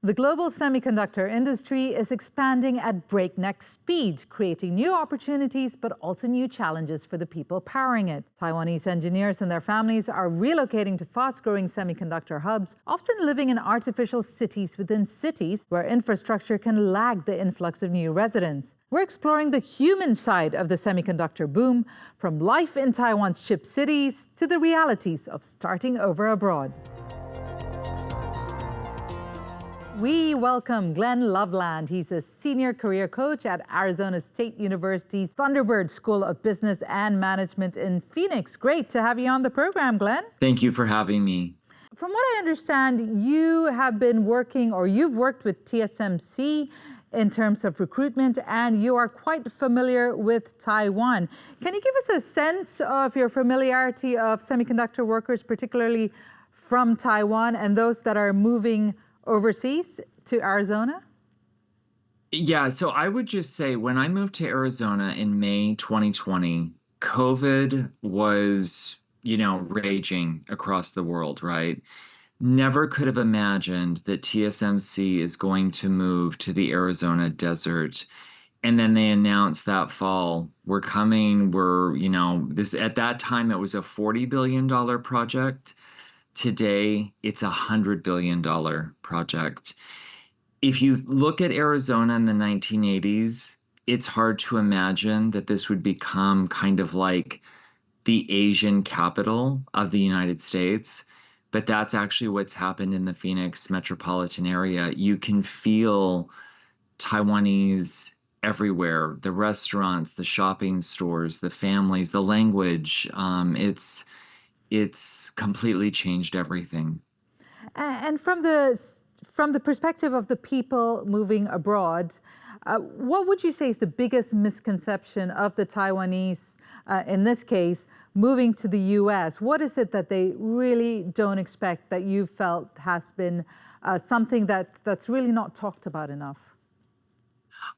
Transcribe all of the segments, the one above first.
The global semiconductor industry is expanding at breakneck speed, creating new opportunities but also new challenges for the people powering it. Taiwanese engineers and their families are relocating to fast-growing semiconductor hubs, often living in artificial cities within cities where infrastructure can lag the influx of new residents. We're exploring the human side of the semiconductor boom, from life in Taiwan's chip cities to the realities of starting over abroad. We welcome Glen Loveland. He's a senior career coach at Arizona State University's Thunderbird School of Business and Management in Phoenix. Great to have you on the program, Glen. Thank you for having me. From what I understand, you have been working, or you've worked with TSMC in terms of recruitment, and you are quite familiar with Taiwan. Can you give us a sense of your familiarity of semiconductor workers, particularly from Taiwan and those that are moving overseas to Arizona? Yeah, so I would just say when I moved to Arizona in May 2020, COVID was, raging across the world, right? Never could have imagined that TSMC is going to move to the Arizona desert. And then they announced that fall, we're coming, this at that time it was a $40 billion project. Today, it's a $100 billion project. If you look at Arizona in the 1980s, it's hard to imagine that this would become kind of like the Asian capital of the United States. But that's actually what's happened in the Phoenix metropolitan area. You can feel Taiwanese everywhere, the restaurants, the shopping stores, the families, the language. It's completely changed everything. And from the perspective of the people moving abroad, what would you say is the biggest misconception of the Taiwanese, in this case, moving to the U.S.? What is it that they really don't expect that you felt has been something that's really not talked about enough?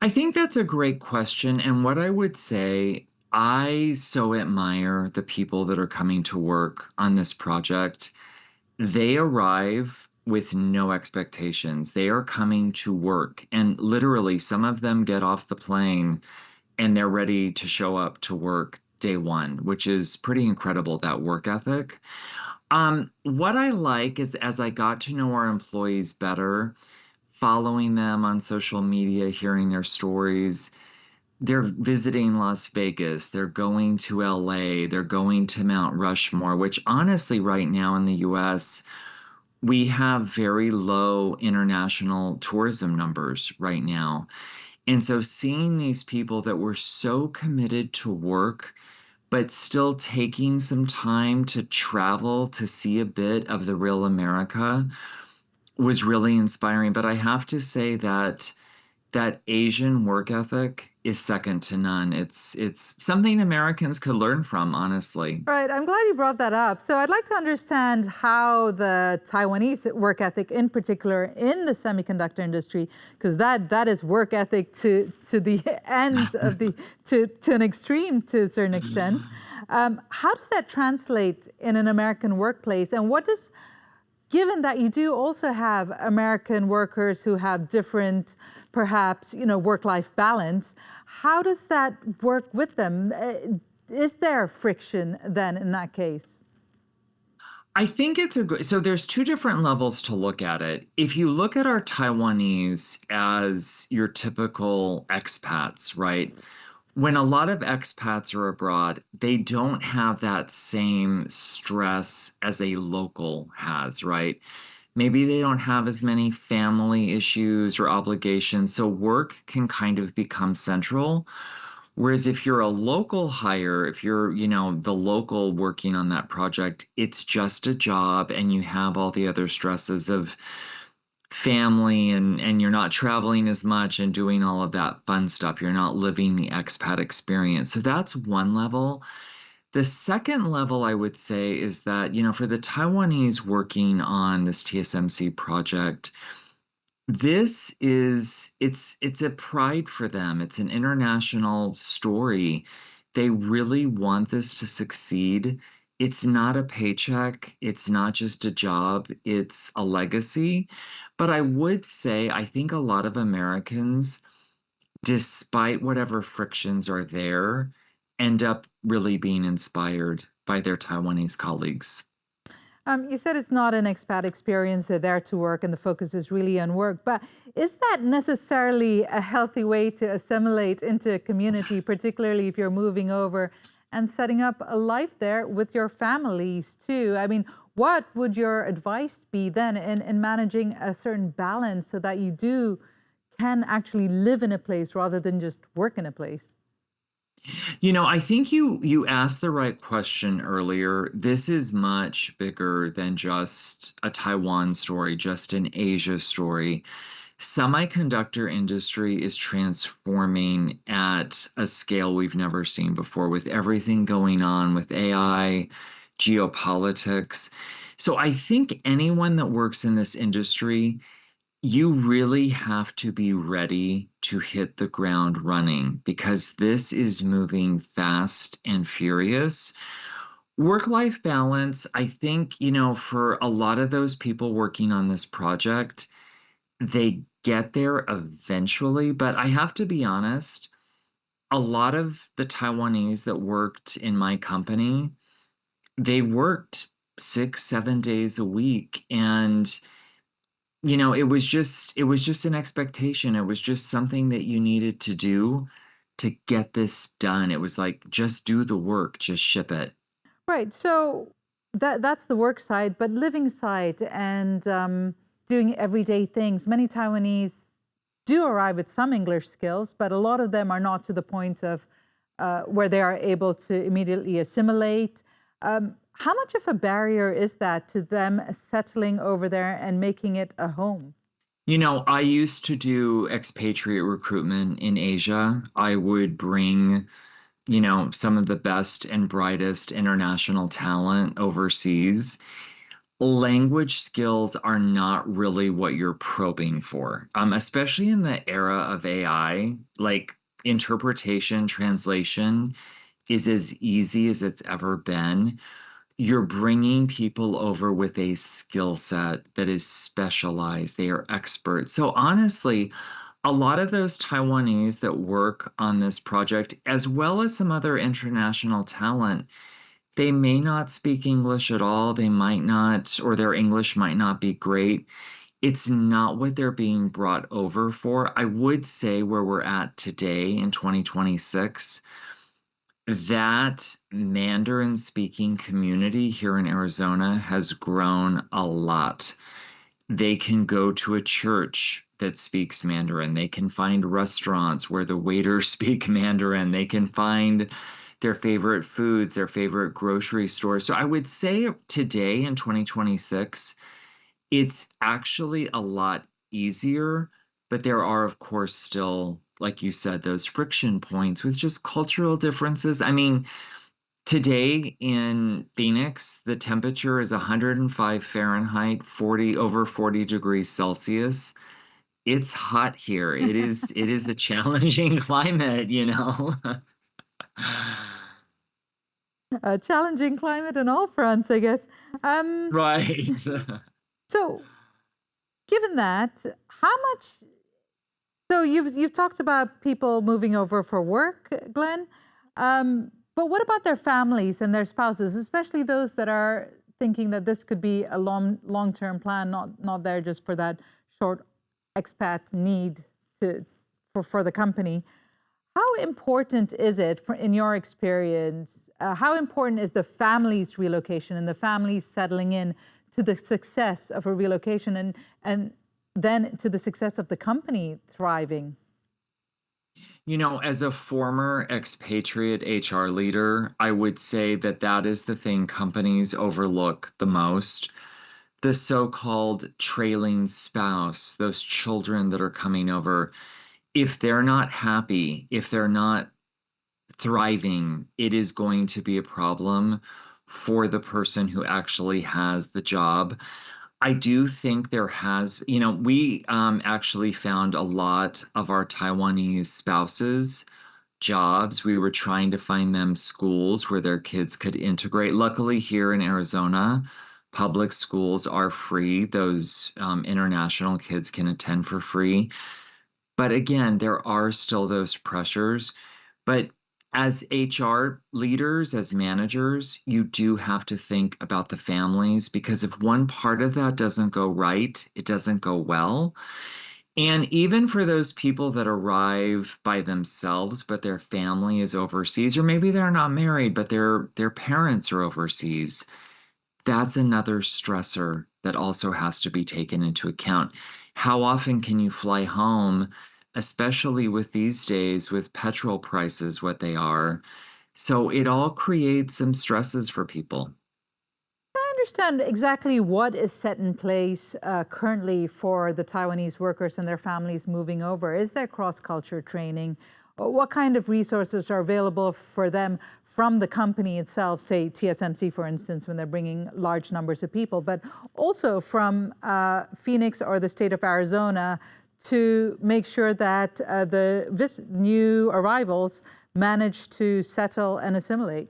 I think that's a great question. And what I would say, I so admire the people that are coming to work on this project. They arrive with no expectations. They are coming to work, and literally some of them get off the plane and they're ready to show up to work day one, which is pretty incredible, that work ethic. What I like is, as I got to know our employees better, following them on social media, hearing their stories, they're visiting Las Vegas, they're going to LA, they're going to Mount Rushmore, which honestly right now in the US, we have very low international tourism numbers right now. And so seeing these people that were so committed to work, but still taking some time to travel to see a bit of the real America was really inspiring. But I have to say that Asian work ethic is second to none. It's something Americans could learn from, honestly. Right. I'm glad you brought that up. So I'd like to understand how the Taiwanese work ethic, in particular in the semiconductor industry, because that is work ethic to the end of to an extreme to a certain extent. How does that translate in an American workplace? And given that you do also have American workers who have different, perhaps, work-life balance, how does that work with them? Is there friction then in that case? I think so there's two different levels to look at it. If you look at our Taiwanese as your typical expats, right? When a lot of expats are abroad, they don't have that same stress as a local has, right? Maybe they don't have as many family issues or obligations, so work can kind of become central. Whereas if you're a local hire, if you're, the local working on that project, it's just a job and you have all the other stresses of family and you're not traveling as much and doing all of that fun stuff. You're not living the expat experience. So that's one level. The second level, I would say, is that, for the Taiwanese working on this TSMC project, it's a pride for them. It's an international story. They really want this to succeed. It's not a paycheck, it's not just a job, it's a legacy. But I would say I think a lot of Americans, despite whatever frictions are there, end up really being inspired by their Taiwanese colleagues. You said it's not an expat experience. They're there to work and the focus is really on work. But is that necessarily a healthy way to assimilate into a community, particularly if you're moving over and setting up a life there with your families too? I mean, what would your advice be then in managing a certain balance so that you do can actually live in a place rather than just work in a place? I think you asked the right question earlier. This is much bigger than just a Taiwan story, just an Asia story. Semiconductor industry is transforming at a scale we've never seen before with everything going on with AI, geopolitics. So I think anyone that works in this industry, you really have to be ready to hit the ground running because this is moving fast and furious. Work-life balance, I think, for a lot of those people working on this project, they get there eventually, but I have to be honest, a lot of the Taiwanese that worked in my company, they worked 6, 7 days a week. And, it was just an expectation. It was just something that you needed to do to get this done. It was like, just do the work, just ship it. Right. So that's the work side, but living side and doing everyday things. Many Taiwanese do arrive with some English skills, but a lot of them are not to the point of where they are able to immediately assimilate. How much of a barrier is that to them settling over there and making it a home? I used to do expatriate recruitment in Asia. I would bring some of the best and brightest international talent overseas. Language skills are not really what you're probing for, especially in the era of AI. Like interpretation, translation is as easy as it's ever been. You're bringing people over with a skill set that is specialized. They are experts. So honestly, a lot of those Taiwanese that work on this project, as well as some other international talent, they may not speak English at all. They might not, or their English might not be great. It's not what they're being brought over for. I would say where we're at today in 2026, that Mandarin speaking community here in Arizona has grown a lot. They can go to a church that speaks Mandarin. They can find restaurants where the waiters speak Mandarin. They can find their favorite foods, their favorite grocery stores. So I would say today in 2026, it's actually a lot easier, but there are, of course, still, like you said, those friction points with just cultural differences. I mean, today in Phoenix, the temperature is 105 Fahrenheit, 40 over 40 degrees Celsius. It's hot here. It is a challenging climate. A challenging climate on all fronts, I guess. Um, Right. so, given that, how much so you've talked about people moving over for work, Glenn. But what about their families and their spouses, especially those that are thinking that this could be a long-term plan, not there just for that short expat need to for the company. How important is it, in your experience, how important is the family's relocation and the families settling in to the success of a relocation and then to the success of the company thriving? As a former expatriate HR leader, I would say that that is the thing companies overlook the most. The so-called trailing spouse, those children that are coming over, if they're not happy, if they're not thriving, it is going to be a problem for the person who actually has the job. I do think there has, we actually found a lot of our Taiwanese spouses jobs. We were trying to find them schools where their kids could integrate. Luckily, here in Arizona, public schools are free. Those international kids can attend for free. But again, there are still those pressures. But as HR leaders, as managers, you do have to think about the families because if one part of that doesn't go right, it doesn't go well. And even for those people that arrive by themselves, but their family is overseas, or maybe they're not married, but their parents are overseas, that's another stressor that also has to be taken into account. How often can you fly home, especially with these days with petrol prices what they are? So it all creates some stresses for people. I understand exactly what is set in place currently for the Taiwanese workers and their families moving over. Is there cross-culture training? What kind of resources are available for them from the company itself, say TSMC, for instance, when they're bringing large numbers of people, but also from Phoenix or the state of Arizona to make sure that the new arrivals manage to settle and assimilate?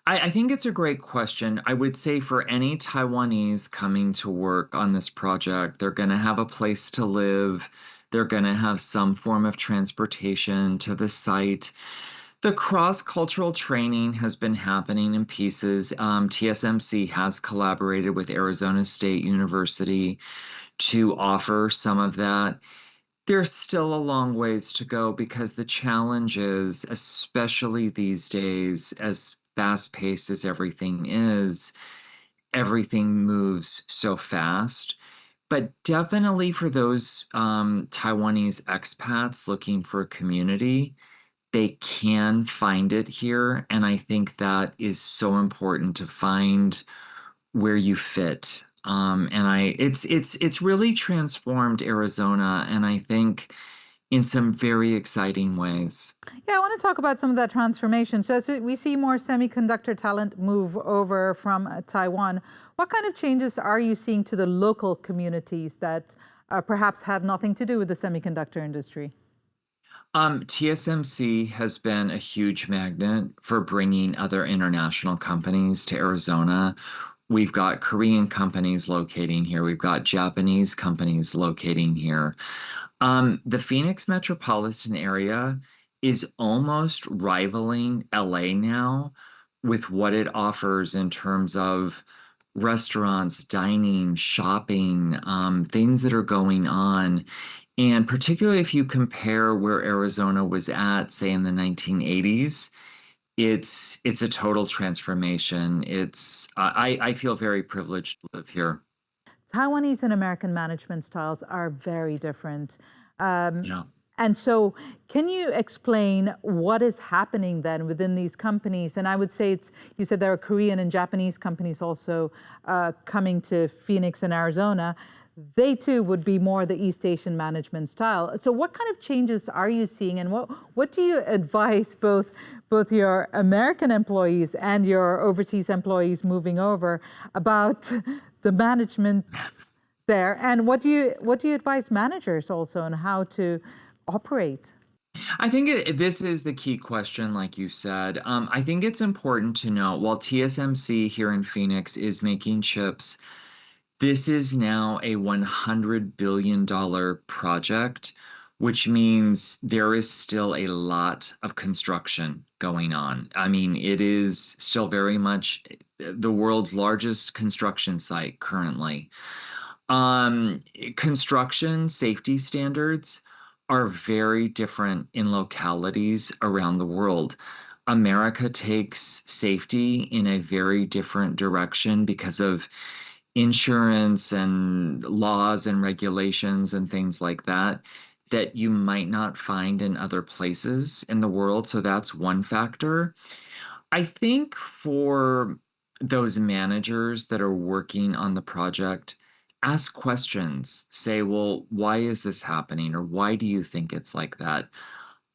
I think it's a great question. I would say for any Taiwanese coming to work on this project, they're going to have a place to live. They're going to have some form of transportation to the site. The cross-cultural training has been happening in pieces. TSMC has collaborated with Arizona State University to offer some of that. There's still a long ways to go because the challenge is, especially these days, as fast-paced as everything is, everything moves so fast. But definitely for those Taiwanese expats looking for a community, they can find it here. And I think that is so important to find where you fit. It's really transformed Arizona, and I think in some very exciting ways. Yeah, I want to talk about some of that transformation. So, as we see more semiconductor talent move over from Taiwan, what kind of changes are you seeing to the local communities that perhaps have nothing to do with the semiconductor industry? TSMC has been a huge magnet for bringing other international companies to Arizona. We've got Korean companies locating here. We've got Japanese companies locating here. The Phoenix metropolitan area is almost rivaling LA now with what it offers in terms of restaurants, dining, shopping, things that are going on. And particularly if you compare where Arizona was at, say in the 1980s, it's a total transformation. I feel very privileged to live here. Taiwanese and American management styles are very different. Um, Yeah. and so, can you explain what is happening then within these companies? And I would say you said there are Korean and Japanese companies also coming to Phoenix and Arizona. They too would be more the East Asian management style. So, what kind of changes are you seeing, and what do you advise both your American employees and your overseas employees moving over about the management there? And what do you advise managers also on how to operate? I think this is the key question, like you said. I think it's important to know while TSMC here in Phoenix is making chips, this is now a $100 billion project, which means there is still a lot of construction going on. I mean, it is still very much the world's largest construction site currently. Um, Construction safety standards are very different in localities around the world. America takes safety in a very different direction because of insurance and laws and regulations and things like that that you might not find in other places in the world. So that's one factor. I think for those managers that are working on the project, ask questions. Say, well, why is this happening? Or why do you think it's like that?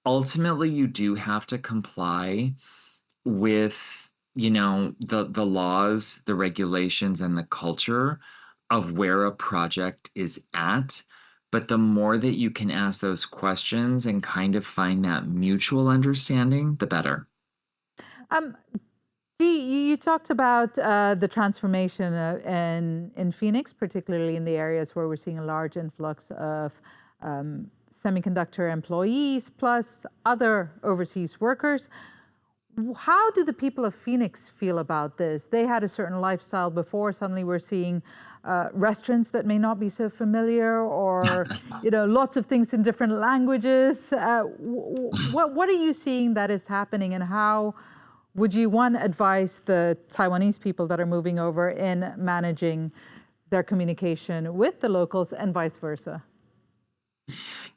Ultimately, you do have to comply with, the laws, the regulations, and the culture of where a project is at. But the more that you can ask those questions and kind of find that mutual understanding, the better. Um, you talked about the transformation in Phoenix, particularly in the areas where we're seeing a large influx of semiconductor employees plus other overseas workers. How do the people of Phoenix feel about this? They had a certain lifestyle before. Suddenly, we're seeing restaurants that may not be so familiar, or lots of things in different languages. What are you seeing that is happening, and how would you, one, advise the Taiwanese people that are moving over in managing their communication with the locals and vice versa?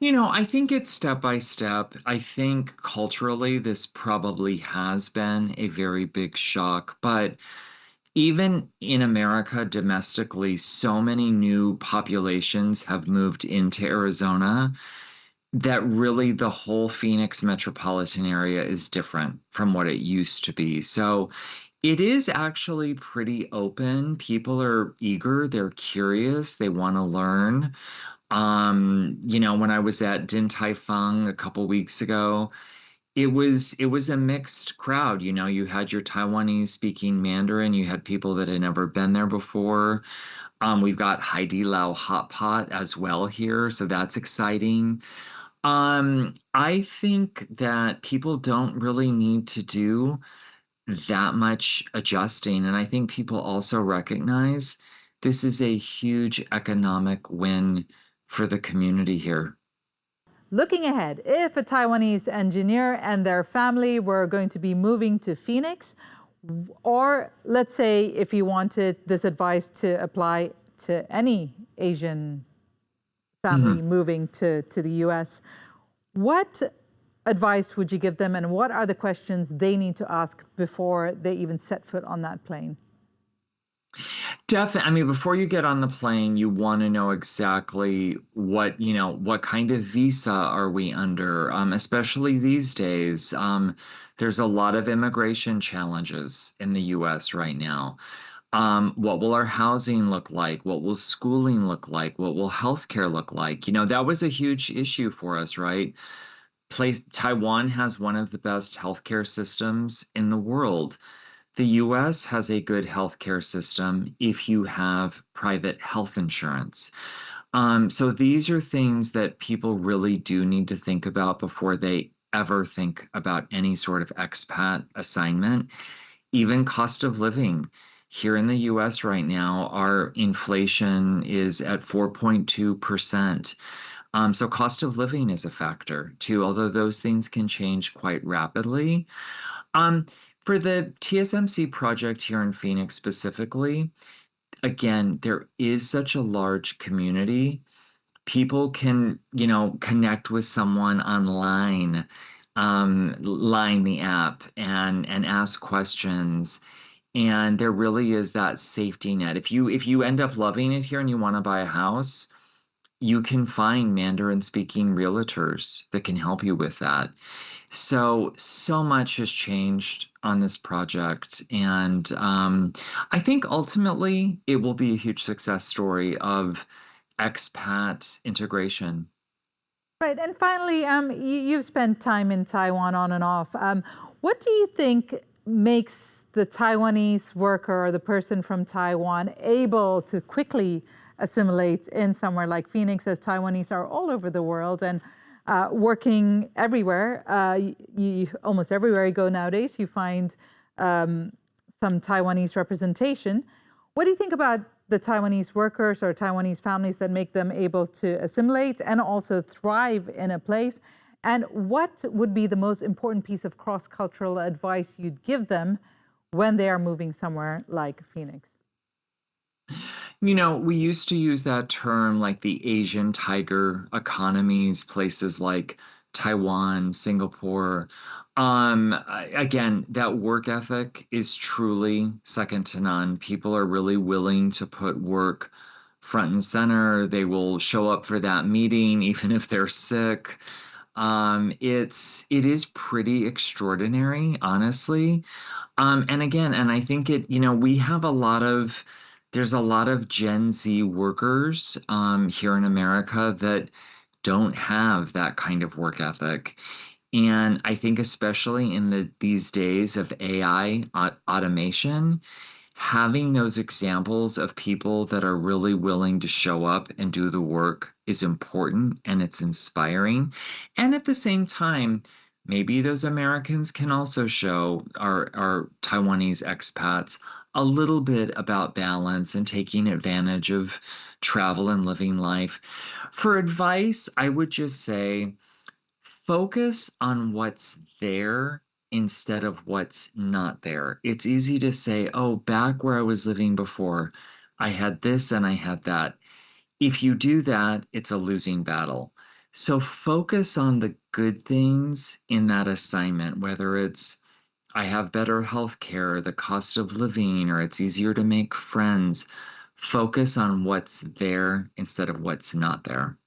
I think it's step by step. I think culturally, this probably has been a very big shock. But even in America, domestically, so many new populations have moved into Arizona that really the whole Phoenix metropolitan area is different from what it used to be. So it is actually pretty open. People are eager, they're curious, they want to learn. When I was at Din Tai Fung a couple weeks ago, it was a mixed crowd. You had your Taiwanese speaking Mandarin, you had people that had never been there before. We've got Haidi Lao hot pot as well here, so that's exciting. I think that people don't really need to do that much adjusting, and I think people also recognize this is a huge economic win for the community here. Looking ahead, if a Taiwanese engineer and their family were going to be moving to Phoenix, or let's say if you wanted this advice to apply to any Asian family Mhm. moving to the US, what advice would you give them, and what are the questions they need to ask before they even set foot on that plane? Definitely. I mean, before you get on the plane, you want to know exactly what kind of visa are we under, especially these days. There's a lot of immigration challenges in the US right now. What will our housing look like? What will schooling look like? What will healthcare look like? That was a huge issue for us, right? Taiwan has one of the best healthcare systems in the world. The US has a good healthcare system if you have private health insurance. So these are things that people really do need to think about before they ever think about any sort of expat assignment. Even cost of living. Here in the US right now, our inflation is at 4.2%. So cost of living is a factor too, although those things can change quite rapidly. Um, for the TSMC project here in Phoenix specifically, again, there is such a large community. People can, connect with someone online, line the app and ask questions. And there really is that safety net. If you end up loving it here and you want to buy a house, you can find Mandarin speaking realtors that can help you with that. So much has changed on this project. And I think ultimately it will be a huge success story of expat integration. Right, and finally, you've spent time in Taiwan on and off. What do you think makes the Taiwanese worker or the person from Taiwan able to quickly assimilate in somewhere like Phoenix, as Taiwanese are all over the world and working everywhere? Almost everywhere you go nowadays, you find some Taiwanese representation. What do you think about the Taiwanese workers or Taiwanese families that make them able to assimilate and also thrive in a place? And what would be the most important piece of cross-cultural advice you'd give them when they are moving somewhere like Phoenix? We used to use that term like the Asian tiger economies, places like Taiwan, Singapore. Again, that work ethic is truly second to none. People are really willing to put work front and center. They will show up for that meeting even if they're sick. It is pretty extraordinary, honestly. And again, and I think we have a lot of There's a lot of Gen Z workers here in America that don't have that kind of work ethic. And I think especially in these days of AI automation, having those examples of people that are really willing to show up and do the work is important and it's inspiring. And at the same time, maybe those Americans can also show our Taiwanese expats a little bit about balance and taking advantage of travel and living life. For advice, I would just say focus on what's there instead of what's not there. It's easy to say, oh, back where I was living before, I had this and I had that. If you do that, it's a losing battle. So focus on the good things in that assignment, whether it's I have better health care, the cost of living, or it's easier to make friends. Focus on what's there instead of what's not there.